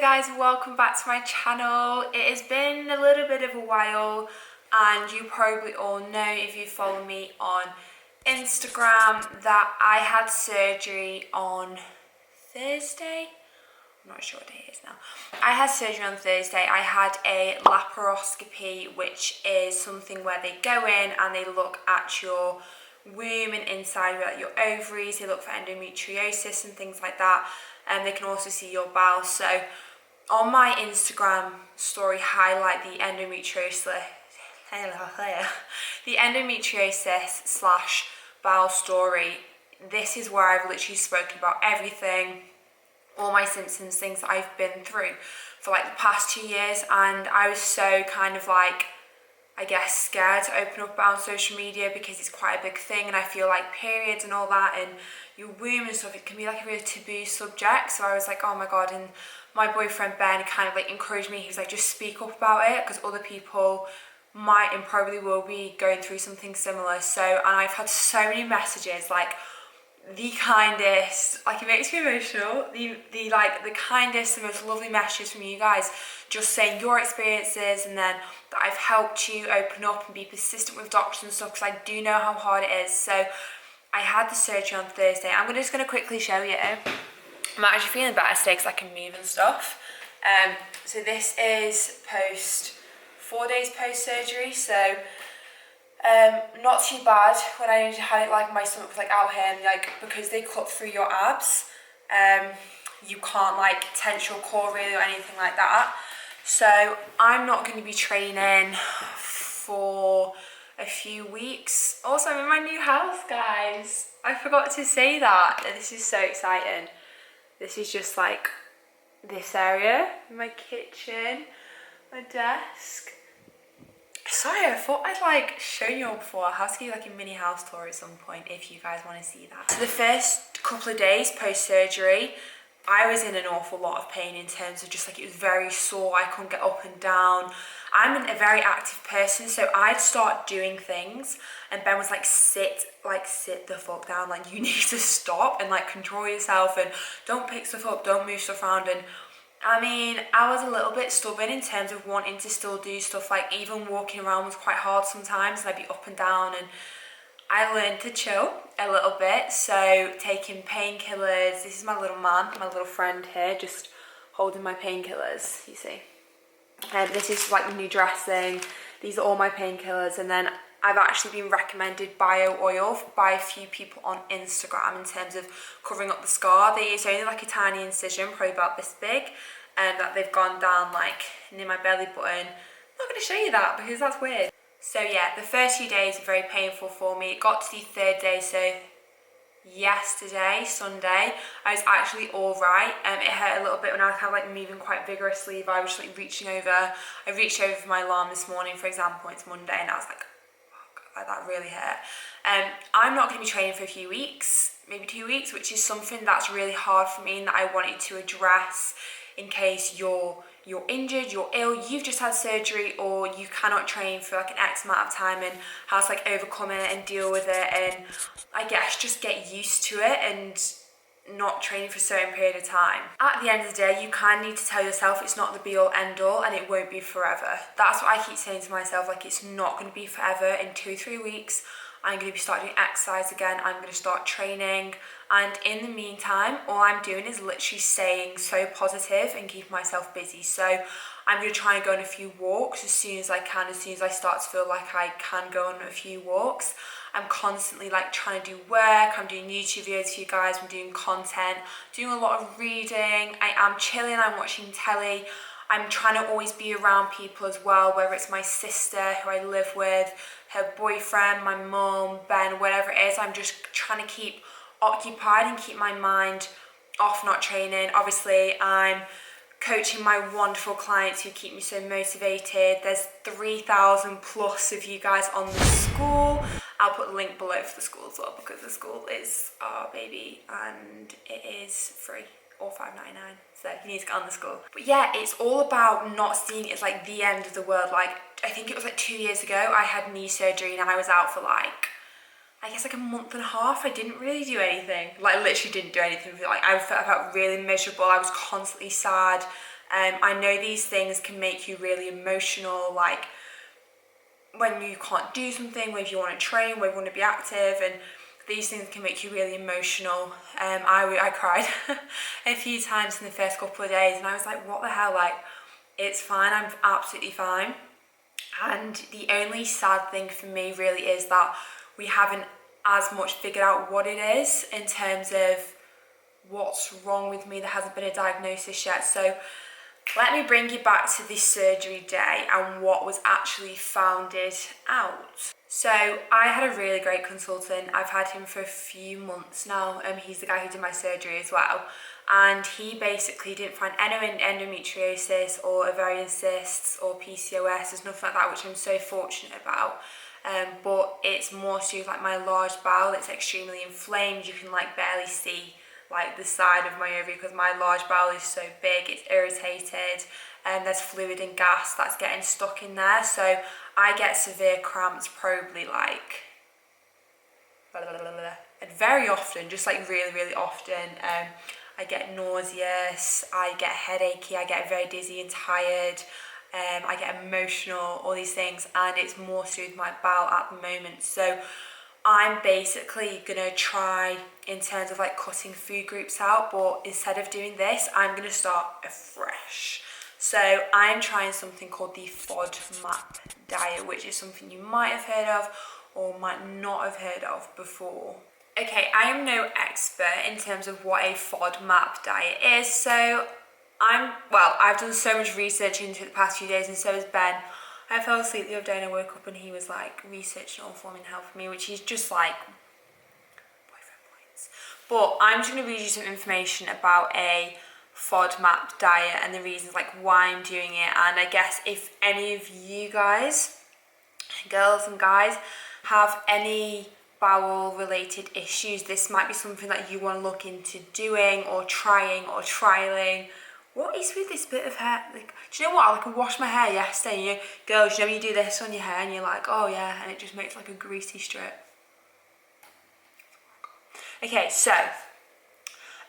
guys, welcome back to my channel. It has been a little bit of a while and you probably all know if you follow me on Instagram that I had surgery on Thursday. I'm not sure what day it is now. I had surgery on Thursday. I had a laparoscopy, which is something where they go in and they look at your womb and inside your ovaries. They look for endometriosis and things like that, and they can also see your bowel. So on my Instagram story, highlight the endometriosis slash bowel story. This is where I've literally spoken about everything, all my symptoms, things that I've been through for like the past 2 years. And I was so kind of like, I guess, scared to open up about social media because it's quite a big thing, and I feel like periods and all that and your womb and stuff, it can be like a really taboo subject. So I was like, oh my god. And my boyfriend Ben kind of like encouraged me. He was like, just speak up about it because other people might and probably will be going through something similar. So, and I've had so many messages, like the kindest, like it makes me emotional, the kindest, the most lovely messages from you guys, just saying your experiences, and then that I've helped you open up and be persistent with doctors and stuff, because I do know how hard it is. So I had the surgery on Thursday. I'm just going to quickly show you. I'm actually feeling better today because I can move and stuff. So this is 4 days post surgery. So not too bad. When I had it, like my stomach was like out here, and like because they cut through your abs, you can't like tense your core really or anything like that. So I'm not going to be training for a few weeks. Also, I'm in my new house, guys. I forgot to say that. This is so exciting. This is just like this area, my kitchen, my desk. Sorry, I thought I'd like shown you all before. I'll have to give you like a mini house tour at some point if you guys want to see that. So the first couple of days post-surgery, I was in an awful lot of pain in terms of just like it was very sore. I couldn't get up and down. I'm a very active person, so I'd start doing things and Ben was like, sit the fuck down, like you need to stop and like control yourself and don't pick stuff up, don't move stuff around. And I mean, I was a little bit stubborn in terms of wanting to still do stuff, like even walking around was quite hard sometimes, and I'd be up and down, and I learned to chill a little bit. So taking painkillers. This is my little man, my little friend here, just holding my painkillers, you see. And this is like the new dressing. These are all my painkillers. And then I've actually been recommended bio oil by a few people on Instagram in terms of covering up the scar. It's only like a tiny incision, probably about this big, and that they've gone down like near my belly button. I'm not going to show you that because that's weird. So yeah, the first few days were very painful for me. It got to the third day, so yesterday, Sunday, I was actually all right. It hurt a little bit when I was kind of like moving quite vigorously. If I was just like reaching over. I reached over for my alarm this morning, for example. It's Monday, and I was like, oh God, that really hurt. I'm not going to be training for a few weeks, maybe 2 weeks, which is something that's really hard for me and that I wanted to address in case you're injured, you're ill, you've just had surgery, or you cannot train for like an X amount of time, and how to like overcome it and deal with it, and I guess just get used to it and not training for a certain period of time. At the end of the day, you kind of need to tell yourself it's not the be all end all, and it won't be forever. That's what I keep saying to myself, like it's not going to be forever. In 2-3 weeks I'm going to be starting doing exercise again. I'm going to start training, and in the meantime all I'm doing is literally staying so positive and keeping myself busy. So I'm going to try and go on a few walks as soon as I can, as soon as I start to feel like I can go on a few walks. I'm constantly like trying to do work. I'm doing YouTube videos for you guys. I'm doing content, doing a lot of reading. I am chilling. I'm watching telly. I'm trying to always be around people as well, whether it's my sister who I live with, her boyfriend, my mum, Ben, whatever it is. I'm just trying to keep occupied and keep my mind off not training. Obviously, I'm coaching my wonderful clients who keep me so motivated. There's 3,000 plus of you guys on the school. I'll put the link below for the school as well, because the school is our baby and it is free, or $5.99. So you need to get on the school. But yeah, it's all about not seeing it as like the end of the world. Like I think it was like 2 years ago I had knee surgery and I was out for like, I guess like a month and a half. I didn't really do anything. Like literally didn't do anything. Like I felt really miserable. I was constantly sad. I know these things can make you really emotional, like when you can't do something, whether you want to train, whether you want to be active, and these things can make you really emotional. I cried a few times in the first couple of days, and I was like, what the hell, like, it's fine, I'm absolutely fine. And the only sad thing for me really is that we haven't as much figured out what it is in terms of what's wrong with me. There hasn't been a diagnosis yet. So let me bring you back to this surgery day and what was actually found out. So I had a really great consultant. I've had him for a few months now. He's the guy who did my surgery as well. And he basically didn't find any endometriosis or ovarian cysts or PCOS. There's nothing like that, which I'm so fortunate about. But it's more to do with like my large bowel. It's extremely inflamed. You can like barely see like the side of my ovary because my large bowel is so big. It's irritated, and there's fluid and gas that's getting stuck in there. So I get severe cramps probably like and very often, just like really often. I get nauseous, I get headachy, I get very dizzy and tired, I get emotional, all these things, and it's more to do with my bowel at the moment. So I'm basically gonna try in terms of like cutting food groups out, but instead of doing this, I'm gonna start afresh. So I'm trying something called the FODMAP diet, which is something you might have heard of or might not have heard of before. Okay, I am no expert in terms of what a FODMAP diet is, so I've done so much research into it the past few days, and so has Ben. I fell asleep the other day and I woke up and he was like researching all forming help for me, which he's just like boyfriend points. But I'm just going to read you some information about a FODMAP diet and the reasons like why I'm doing it. And I guess if any of you guys, girls and guys, have any bowel related issues, this might be something that you want to look into doing or trying or trialing. What is with this bit of hair? Like, do you know what? I washed my hair yesterday, and girls, you know when you do this on your hair and you're like, oh yeah, and it just makes like a greasy strip. Okay, so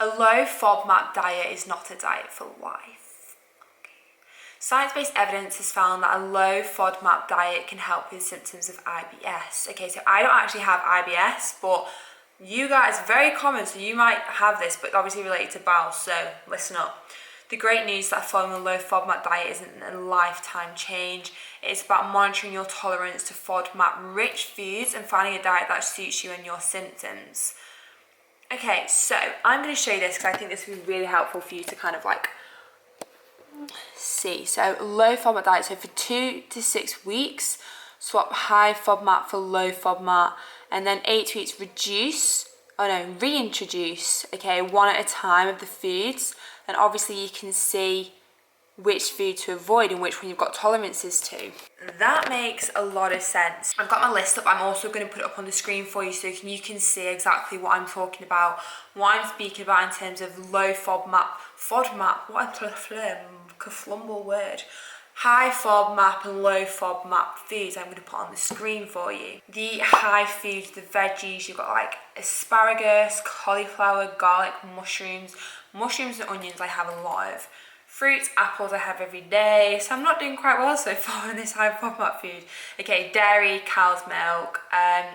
a low FODMAP diet is not a diet for life. Science-based evidence has found that a low FODMAP diet can help with symptoms of IBS. Okay, so I don't actually have IBS, but you guys, very common, so you might have this, but obviously related to bowel, so listen up. The great news is that following a low FODMAP diet isn't a lifetime change. It's about monitoring your tolerance to FODMAP-rich foods and finding a diet that suits you and your symptoms. Okay, so I'm going to show you this because I think this would be really helpful for you to kind of like see. So low FODMAP diet, so for 2 to 6 weeks, swap high FODMAP for low FODMAP, and then 8 weeks reintroduce, okay, one at a time of the foods, and obviously you can see which food to avoid and which one you've got tolerances to. That makes a lot of sense. I've got my list up. I'm also going to put it up on the screen for you so you can see exactly what I'm talking about, what I'm speaking about in terms of low FODMAP, what a flumble word. High FODMAP and low FODMAP foods I'm going to put on the screen for you. The high foods, the veggies, you've got like asparagus, cauliflower, garlic, mushrooms and onions I have a lot of. Fruits, apples I have every day, so I'm not doing quite well so far on this high FODMAP food. Okay, dairy, cow's milk,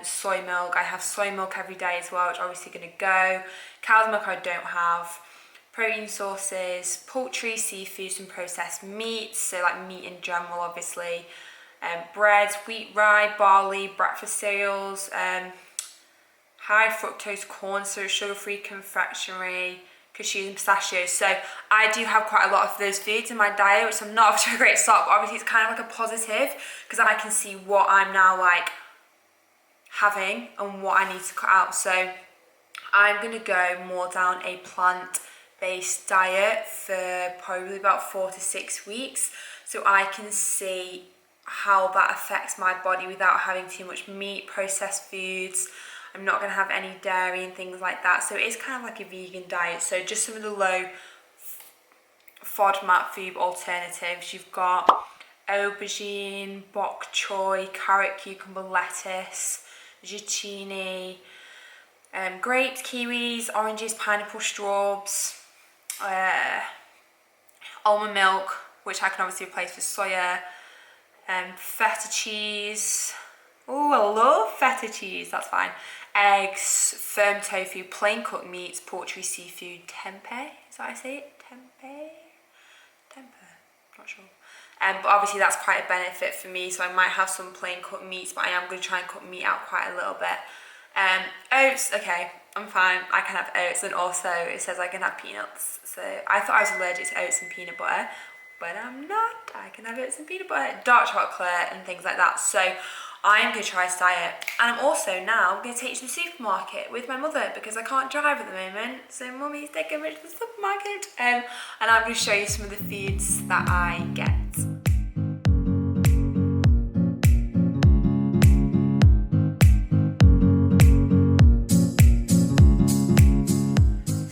soy milk. I have soy milk every day as well, which obviously going to go. Cow's milk I don't have. Protein sources, poultry, seafoods and processed meats, so like meat in general obviously. Breads, wheat, rye, barley, breakfast cereals, high fructose corn syrup, sugar-free confectionery, cashews and pistachios. So I do have quite a lot of those foods in my diet, which I'm not off to a great start, but obviously it's kind of like a positive because I can see what I'm now like having and what I need to cut out. So I'm going to go more down a plant-based diet for probably about 4 to 6 weeks so I can see how that affects my body without having too much meat, processed foods. I'm not going to have any dairy and things like that. So it is kind of like a vegan diet. So just some of the low FODMAP food alternatives. You've got aubergine, bok choy, carrot, cucumber, lettuce, zucchini, grapes, kiwis, oranges, pineapple, strawberries, almond milk, which I can obviously replace with soya, feta cheese. Oh, I love feta cheese, that's fine. Eggs, firm tofu, plain cooked meats, poultry, seafood, tempeh. Is that how I say it? Tempeh? Not sure. But obviously that's quite a benefit for me, so I might have some plain cooked meats, but I am going to try and cut meat out quite a little bit. Oats, okay, I'm fine. I can have oats, and also it says I can have peanuts. So I thought I was allergic to oats and peanut butter, but I'm not. I can have oats and peanut butter, dark chocolate and things like that. So I'm going to try this diet. And I'm also now going to take you to the supermarket with my mother because I can't drive at the moment. So Mummy's taking me to the supermarket. And I'm going to show you some of the foods that I get.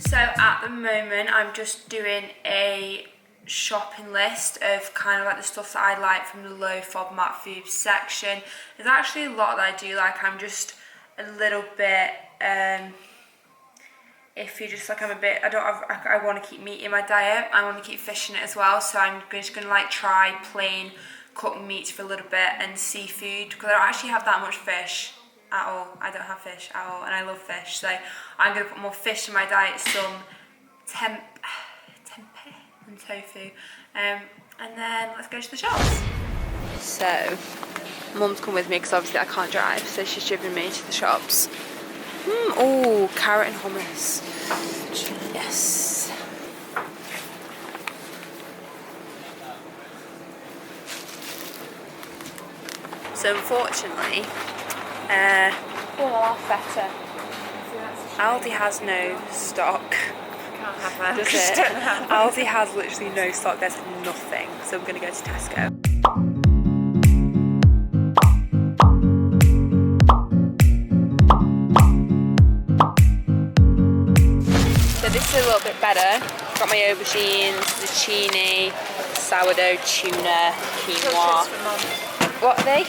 So at the moment I'm just doing a shopping list of kind of like the stuff that I like from the low FODMAP food section. There's actually a lot that I do like. I'm just a little bit iffy, just like I want to keep meat in my diet. I want to keep fish in it as well, so I'm just gonna like try plain cooked meats for a little bit and seafood, because I don't actually have that much fish at all. I don't have fish at all, and I love fish, so I'm gonna put more fish in my diet, some tempeh and tofu, and then let's go to the shops. So Mum's come with me because obviously I can't drive, so she's driven me to the shops. Oh, carrot and hummus. Yes. So unfortunately, feta. Aldi has no stock. Does it? Aldi has literally no stock, there's nothing. So we're going to go to Tesco. So this is a little bit better. Got my aubergines, zucchini, sourdough, tuna, quinoa. What are they?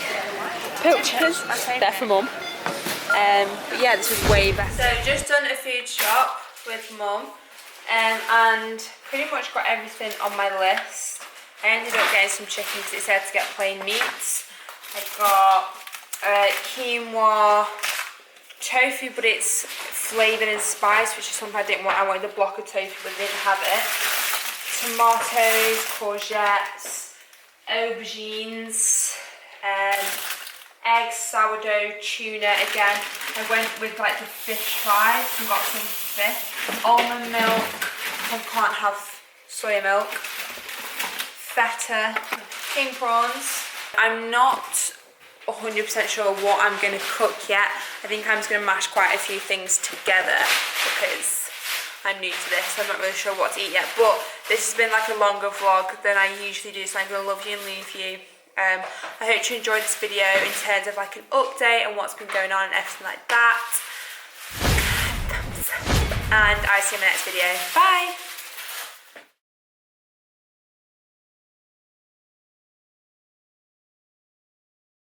Pilchards? They're from Mum. But yeah, this was way better. So just done a food shop with Mum. And pretty much got everything on my list. I ended up getting some chicken because it said to get plain meats. I got quinoa, tofu, but it's flavoured and spiced, which is something I didn't want. I wanted a block of tofu, but I didn't have it. Tomatoes, courgettes, aubergines, eggs, sourdough, tuna. Again, I went with like the fish fries and got some fish. Almond milk, I can't have soya milk. Feta, king prawns. I'm not 100% sure what I'm going to cook yet. I think I'm just going to mash quite a few things together because I'm new to this, so I'm not really sure what to eat yet. But this has been like a longer vlog than I usually do, so I'm going to love you and leave you. I hope you enjoyed this video in terms of like an update and what's been going on and everything like that. And I'll see you in my next video. Bye!